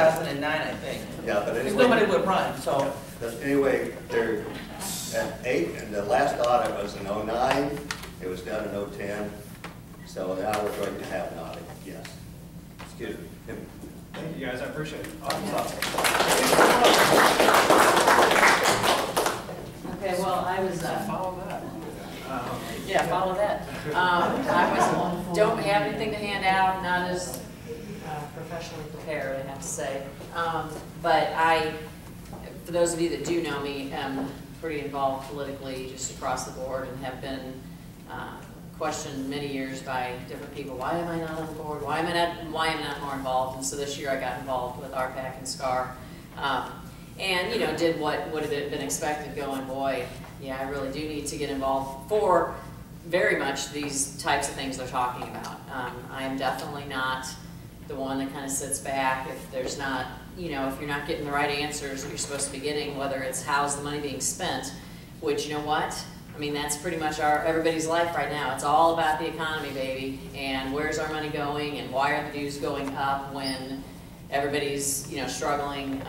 2009, I think. Yeah, but Because anyway. nobody would run, so. But anyway, there, at 8, and the last audit was in '09, it was done in '10, so now we're going to have an audit, yes. Excuse me. Thank you guys, I appreciate it. Awesome stuff. Okay, well, I was, Follow that. yeah, follow that. Don't have anything to hand out, not as professionally prepared, I have to say. But for those of you that do know me, am pretty involved politically just across the board and have been questioned many years by different people. Why am I not on the board? Why am I not more involved? And so this year I got involved with RPAC and SCAR. And, you know, did what would have been expected, going, boy, yeah, I really do need to get involved for very much these types of things they're talking about. I am definitely not the one that kind of sits back if there's not, you know, if you're not getting the right answers that you're supposed to be getting, whether it's how's the money being spent, which, you know what? I mean, that's pretty much everybody's life right now. It's all about the economy, baby, and where's our money going, and why are the dues going up when everybody's, you know, struggling.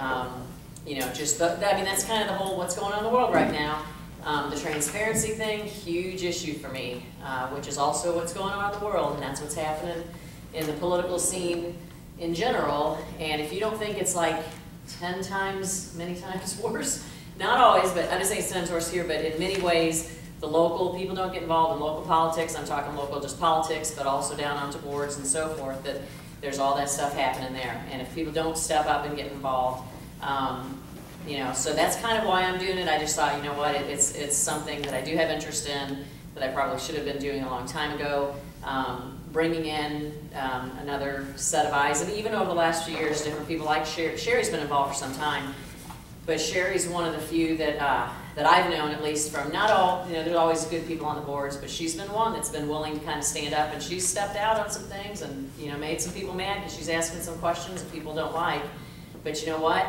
You know, just I mean, that's kind of the whole what's going on in the world right now. The transparency thing, huge issue for me, which is also what's going on in the world, and that's what's happening in the political scene in general. And if you don't think it's like 10 times, many times worse, not always, but I'm just saying it's 10 times worse here, but in many ways, the local people don't get involved in local politics. I'm talking local just politics, but also down onto boards and so forth, that there's all that stuff happening there. And if people don't step up and get involved, you know, so that's kind of why I'm doing it. I just thought, you know what, it's something that I do have interest in, that I probably should have been doing a long time ago. Bringing in another set of eyes, and even over the last few years, different people like Sherry's been involved for some time, but Sherry's one of the few that that I've known, at least from, not all, you know, there's always good people on the boards, but she's been one that's been willing to kind of stand up, and she's stepped out on some things and, you know, made some people mad because she's asking some questions that people don't like. But you know what?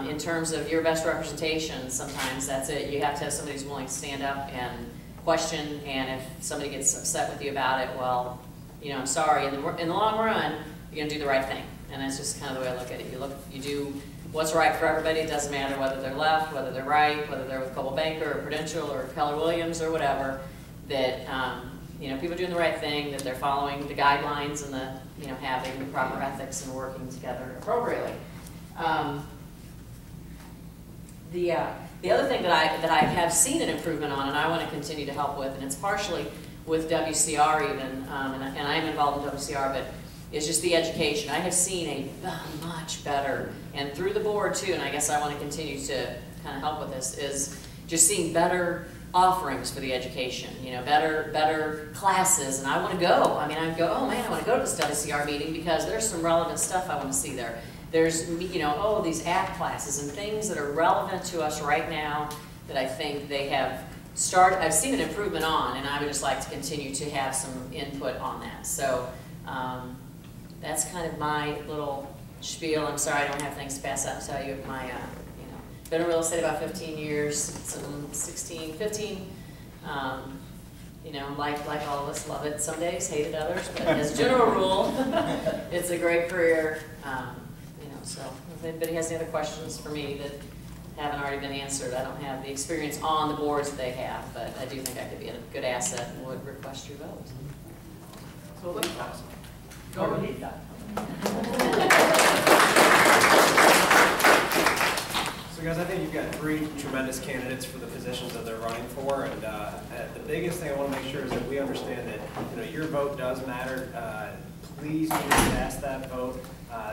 In terms of your best representation, sometimes that's it. You have to have somebody who's willing to stand up and question, and if somebody gets upset with you about it, well, you know, I'm sorry, in the long run, you're going to do the right thing. And that's just kind of the way I look at it. You do what's right for everybody. It doesn't matter whether they're left, whether they're right, whether they're with Coldwell Banker or Prudential or Keller Williams or whatever, that, you know, people are doing the right thing, that they're following the guidelines and the, you know, having the proper ethics and working together appropriately. The other thing that I have seen an improvement on, and I want to continue to help with, and it's partially with WCR even, and I am involved in WCR, but it's just the education. I have seen a much better, and through the board too, and I guess I want to continue to kind of help with this, is just seeing better offerings for the education, you know, better classes, and I want to go. I mean, I go, oh man, I want to go to this WCR meeting because there's some relevant stuff I want to see there. There's, you know, oh, these app classes and things that are relevant to us right now that I think they have started, I've seen an improvement on, and I would just like to continue to have some input on that. So that's kind of my little spiel. I'm sorry I don't have things to pass out and tell you. My, you know, been in real estate about 15 years, some 16, 15. You know, like all of us, love it some days, hate it others, but as a general rule, it's a great career. So if anybody has any other questions for me that haven't already been answered, I don't have the experience on the boards that they have, but I do think I could be a good asset and would request your vote. So let's pass. Go read that. So guys, I think you've got 3 tremendous candidates for the positions that they're running for, and the biggest thing I want to make sure is that we understand that, you know, your vote does matter. Please do cast that vote.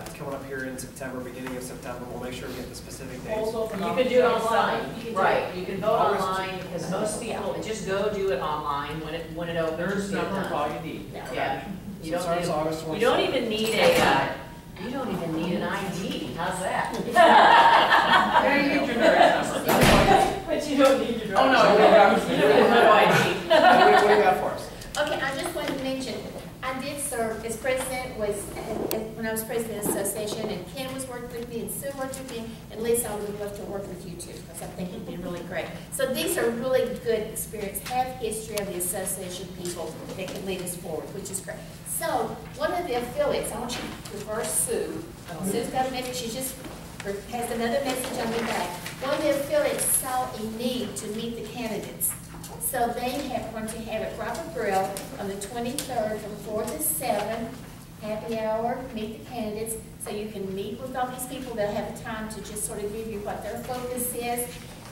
It's coming up here in September, beginning of September. We'll make sure we get the specific dates. You can do it online, right? You can vote online because most people just go do it online when it opens. There's number all you need. Yeah. You So don't even need a. You don't even need an ID. How's that? You need your driver's number. But you don't need your driver's number. Oh no, you don't need no ID. What do you got for us? Okay, I just wanted to mention, I I did serve as president, when I was president of the association, and Ken was working with me, and Sue worked with me, and Lisa, I would love to work with you too, because I think you'd be really great. So these are really good experience, have history of the association people that can lead us forward, which is great. So one of the affiliates, I want you to reverse Sue. Sue's got a message, she just has another message on the back. One of the affiliates saw a need to meet the candidates. So they want to have it Robert Grill on the 23rd from 4 to 7, happy hour, meet the candidates, so you can meet with all these people. They'll have time to just sort of give you what their focus is.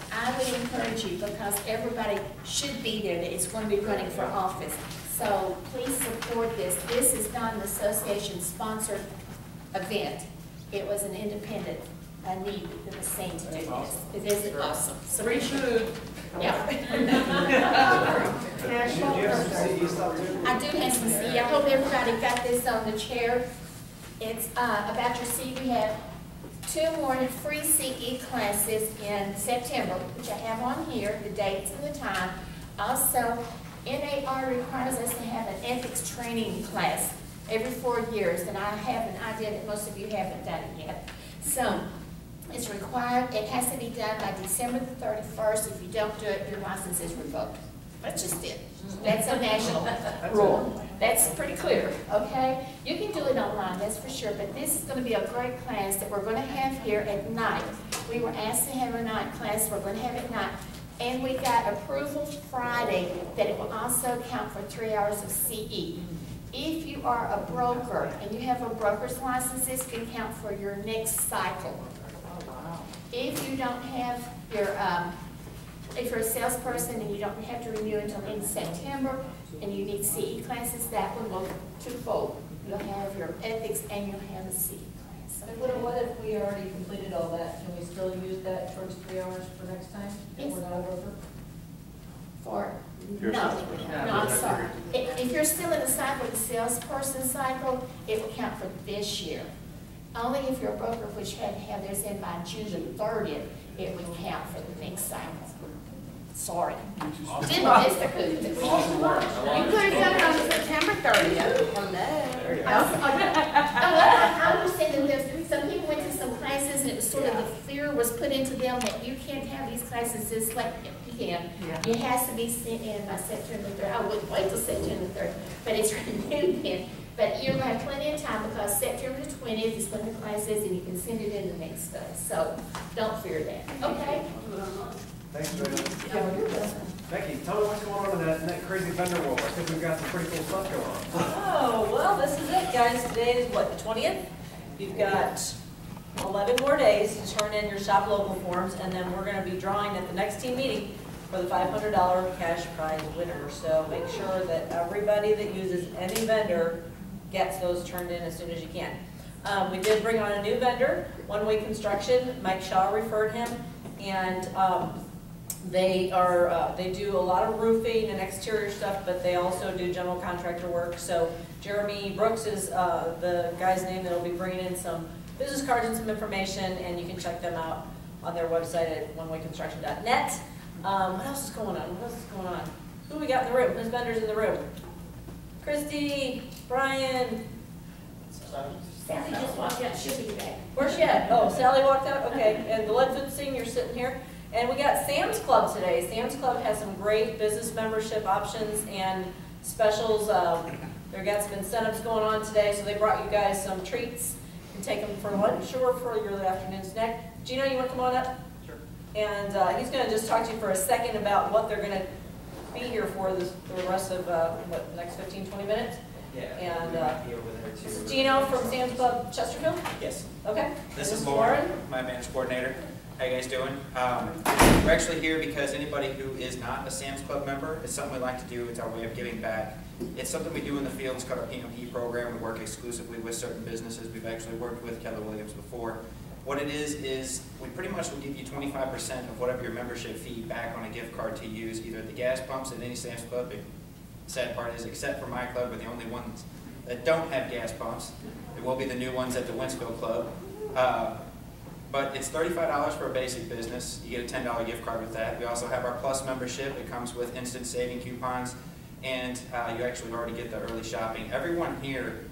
I would encourage you, because everybody should be there that is going to be running for office. So please support this. This is not an association-sponsored event. It was an independent need that was seen to do this. It is awesome. So Free food. yeah. Do you have some CE stuff too? I do have some CE. I hope everybody got this on the chair. It's about your CE. We have 2 more free CE classes in September, which I have on here, the dates and the time. Also, NAR requires us to have an ethics training class every 4 years, and I have an idea that most of you haven't done it yet. So, it's required, it has to be done by December the 31st. If you don't do it, your license is revoked. That's just it. That's a national rule. That's pretty clear, okay? You can do it online, that's for sure, but this is going to be a great class that we're going to have here at night. We were asked to have a night class, we're going to have it at night. And we got approval Friday that it will also count for 3 hours of CE. If you are a broker and you have a broker's license, this can count for your next cycle. If you don't have your, if you're a salesperson and you don't have to renew until in September and you need CE classes, that one will twofold. You'll have your ethics and you'll have a CE class. And what if we already completed all that? Can we still use that towards 3 hours for next time? If we're not a broker? For, no, I'm sorry. If you're still in the cycle, the salesperson cycle, it will count for this year. Only if you're a broker, which had to have theirs in by June the 30th, it would count for the next cycle. Sorry. Didn't miss the coup. You could have done it on September 30th. I understand that there's, some people went to some classes and it was sort of the fear was put into them that you can't have these classes this late. You can. It has to be sent in by September 3rd. I wouldn't wait till September 3rd, but it's renewed then. But you'll have plenty of time because September the 20th is when the class is and you can send it in the next day. So don't fear that. Okay? Thanks, Joanna. Becky, tell me what's going on in that crazy vendor war. I think we've got some pretty cool stuff going on. Oh, well, this is it, guys. Today is what, the 20th? You've got 11 more days to turn in your shop local forms, and then we're going to be drawing at the next team meeting for the $500 cash prize winner. So make sure that everybody that uses any vendor gets those turned in as soon as you can. We did bring on a new vendor, One Way Construction. Mike Shaw referred him, and they do a lot of roofing and exterior stuff, but they also do general contractor work. So Jeremy Brooks is the guy's name that'll be bringing in some business cards and some information, and you can check them out on their website at onewayconstruction.net. What else is going on? What else is going on? Who we got in the room? Who's vendors in the room? Christy, Brian. Sally just walked out. She'll be back. Where's she at? Oh, Sally walked out? Okay. And the Leadfoot Senior sitting here. And we got Sam's Club today. Sam's Club has some great business membership options and specials. They've got some incentives going on today, so they brought you guys some treats. You can take them for lunch or for your afternoon snack. Gino, you want to come on up? Sure. And he's going to just talk to you for a second about what they're going to be here for the rest of, what, the next 15, 20 minutes? Yeah. And be over there too. this is Gino from Sam's Club Chesterfield? Yes. Okay. This is Lauren, my managed coordinator. How you guys doing? We're actually here because anybody who is not a Sam's Club member, it's something we like to do. It's our way of giving back. It's something we do in the field. It's called our PMP program. We work exclusively with certain businesses. We've actually worked with Keller Williams before. What it is we pretty much will give you 25% of whatever your membership fee back on a gift card to use either at the gas pumps at any Sam's Club. The sad part is, except for my club, we're the only ones that don't have gas pumps. There will be the new ones at the Winsco Club. But it's $35 for a basic business. You get a $10 gift card with that. We also have our Plus membership. It comes with instant saving coupons and you actually already get the early shopping. Everyone here,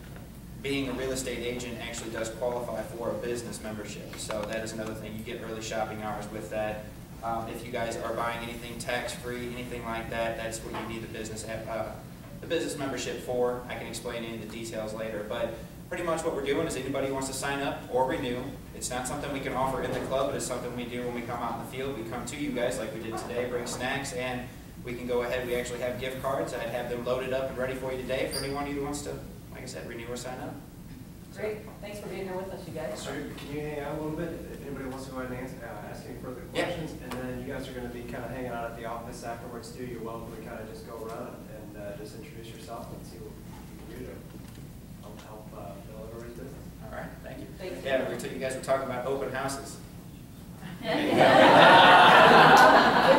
being a real estate agent, actually does qualify for a business membership. So that is another thing. You get early shopping hours with that. If you guys are buying anything tax-free, anything like that, that's what you need the business membership for. I can explain any of the details later. But pretty much what we're doing is anybody who wants to sign up or renew, it's not something we can offer in the club, but it's something we do when we come out in the field. We come to you guys like we did today, bring snacks, and we can go ahead. We actually have gift cards. I'd have them loaded up and ready for you today for anyone who wants to, like I said, renew or sign up. Great, thanks for being here with us, you guys. So can you hang out a little bit if anybody wants to go ahead and ask any further questions? And then you guys are going to be kind of hanging out at the office afterwards too. You're welcome to kind of just go around and just introduce yourself and see what you can do to help build everybody's business. All right, thank you. Thank you. Yeah, you guys were talking about open houses. Good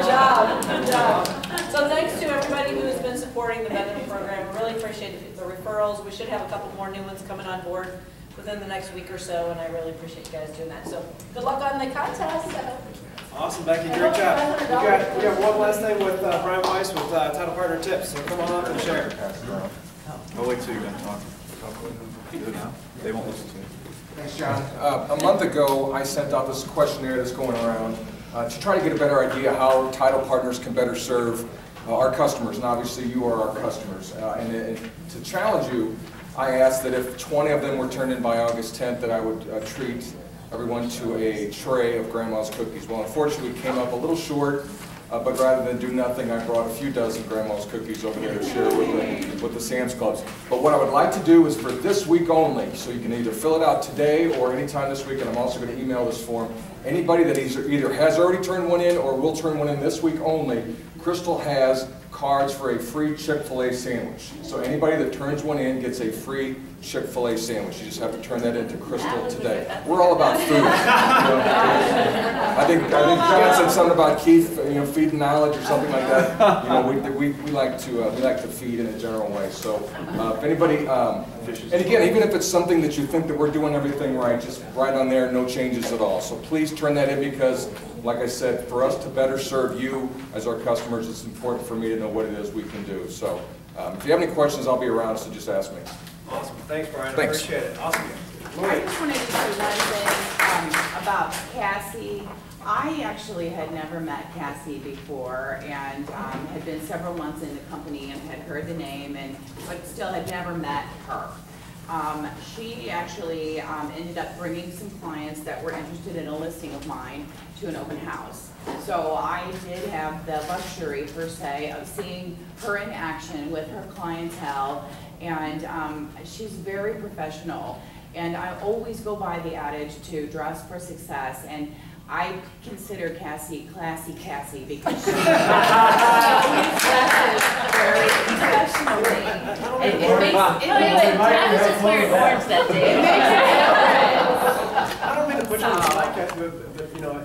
job, good job. So thanks to everybody who has been supporting the veteran program. We really appreciate the referrals. We should have a couple more new ones coming on board within the next week or so, and I really appreciate you guys doing that. So good luck on the contest. Awesome, Becky, great job. We got one last thing with Brian Weiss with Title Partner Tips. So come on up and share. I'll wait till you're done talking. Do it now. They won't listen to you. Thanks, John. A month ago, I sent out this questionnaire that's going around to try to get a better idea how title partners can better serve our customers, and obviously you are our customers. And to challenge you, I asked that if 20 of them were turned in by August 10th, that I would treat everyone to a tray of Grandma's cookies. Well, unfortunately, we came up a little short, but rather than do nothing, I brought a few dozen Grandma's cookies over there to share with the Sam's Clubs. But what I would like to do is for this week only, so you can either fill it out today or anytime this week, and I'm also going to email this form. Anybody that either has already turned one in or will turn one in this week only, Crystal has cards for a free Chick-fil-A sandwich. So anybody that turns one in gets a free Chick-fil-A sandwich. You just have to turn that into Crystal today. We're all about food. I think John said something about Keith, feeding knowledge or something like that. We like to feed in a general way. So if anybody, and again, even if it's something that you think that we're doing everything right, just write on there, no changes at all. So please turn that in because, like I said, for us to better serve you as our customers, it's important for me to know what it is we can do. So if you have any questions, I'll be around, so just ask me. Awesome. Thanks, Brian. Thanks. I appreciate it. Awesome. I just wanted to say one thing about Cassie. I actually had never met Cassie before and had been several months in the company and had heard the name, but still had never met her. She actually ended up bringing some clients that were interested in a listing of mine to an open house. So I did have the luxury, per se, of seeing her in action with her clientele, and she's very professional. And I always go by the adage to dress for success, and I consider Cassie Classy Cassie because she always dresses very professionally. It makes Travis was wearing orange that day. I don't mean to put you on the podcast, but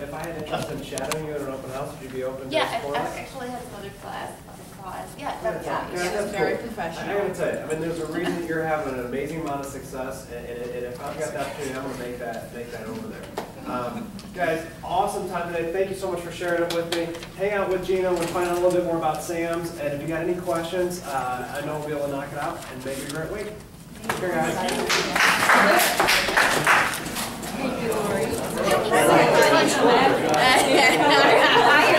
if I had interest in shadowing you at an open house, would you be open to Yeah, support I us? actually had some other class. Yeah, That's She's very cool. professional. I gotta tell you, there's a reason that you're having an amazing amount of success, and if I've got the opportunity, I'm gonna make that over there. Guys, awesome time today. Thank you so much for sharing it with me. Hang out with Gina. We'll find out a little bit more about Sam's, and if you got any questions, I know we'll be able to knock it out and make it a great week. Take care, guys. I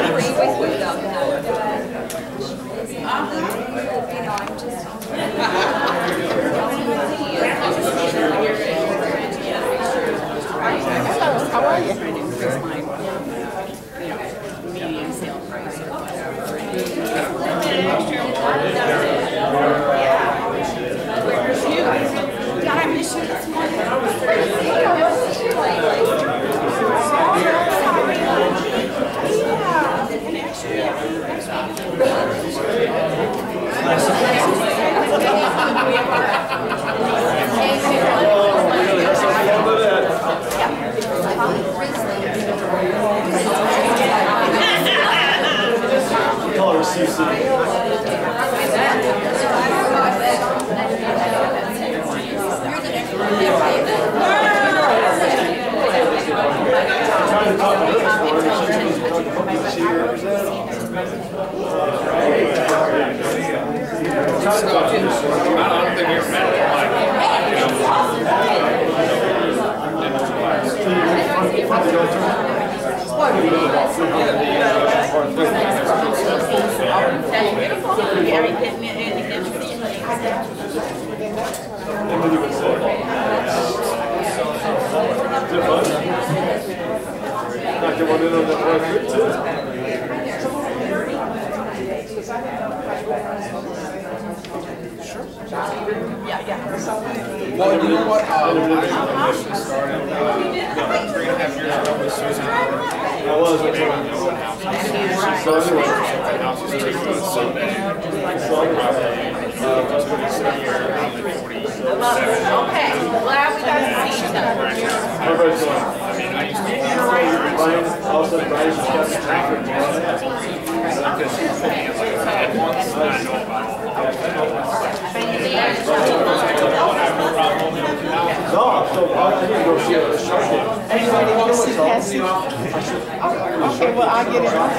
agree with you though. I'm just. How are you? Trying to increase my, median sale price. God, I miss you this morning. Well, you know what? I started about 3.5 years ago with Susan. I was with her. So houses too, Sunday. Okay, glad we got to see each other. I used to also because at once I know about No, so I need to go see a shark. Anybody want to see Cassie? Okay, well, I'll get it on.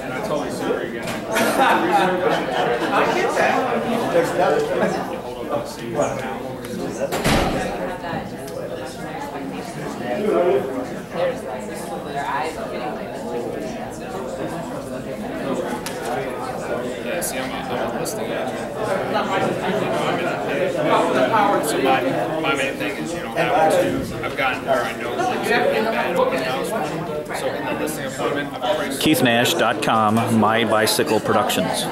and I totally see where you're getting. I get that. Hold on, see what now. Their eyes are getting like Yeah, see, I'm a listing agent. So my main thing is, I've gotten where I know things are in bad open house. So in the listing appointment, I've priced. KeithNash.com, My Bicycle Productions.